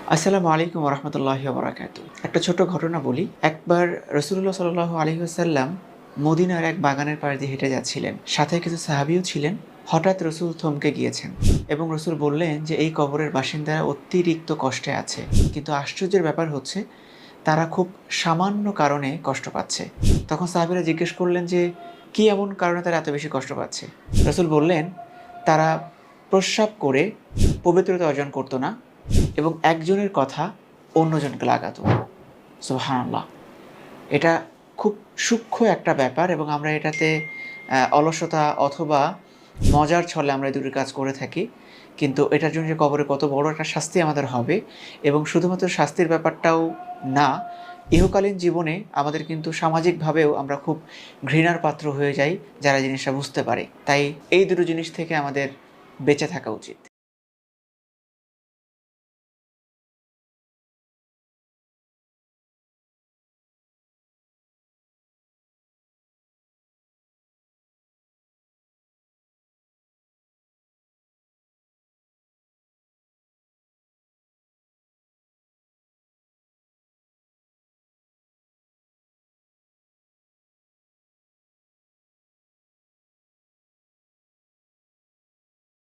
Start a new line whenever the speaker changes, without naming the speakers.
আসসালামু আলাইকুম রহমতুল্লাহি বারাকাতু। একটা ছোট ঘটনা বলি। একবার রাসূলুল্লাহ সাল্লাল্লাহু আলাইহি ওয়াসাল্লাম মদিনার এক বাগানের পাশ দিয়ে হেঁটে যাচ্ছিলেন। সাথে কিছু সাহাবীও ছিলেন। হঠাৎ রাসূল থমকে গিয়েছেন এবং রাসূল বললেন যে, "এই কবরের বাসিন্দারা অতিরিক্ত কষ্টে আছে। কিন্তু আশ্চর্যের ব্যাপার হচ্ছে তারা খুব সামান্য কারণে কষ্ট পাচ্ছে।" তখন সাহাবীরা জিজ্ঞেস করলেন যে, "কি এমন কারণে তারা এত বেশি কষ্ট পাচ্ছে?" রাসূল বললেন, "তারা প্রস্রাব করে পবিত্রতা অর্জন করত না এবং একজনের কথা অন্যজনকে লাগাতো।" সুবহানাল্লাহ! এটা খুব সূক্ষ্ম একটা ব্যাপার এবং আমরা এটাতে অলসতা অথবা মজার ছলে আমরা এই দুটি কাজ করে থাকি। কিন্তু এটার জন্য যে কবরে কত বড় একটা শাস্তি আমাদের হবে এবং শুধুমাত্র শাস্তির ব্যাপারটাও না, ইহকালীন জীবনে আমাদের কিন্তু সামাজিকভাবেও আমরা খুব ঘৃণার পাত্র হয়ে যাই যারা জিনিসটা বুঝতে পারে। তাই এই দুটো জিনিস থেকে আমাদের বেঁচে থাকা উচিত।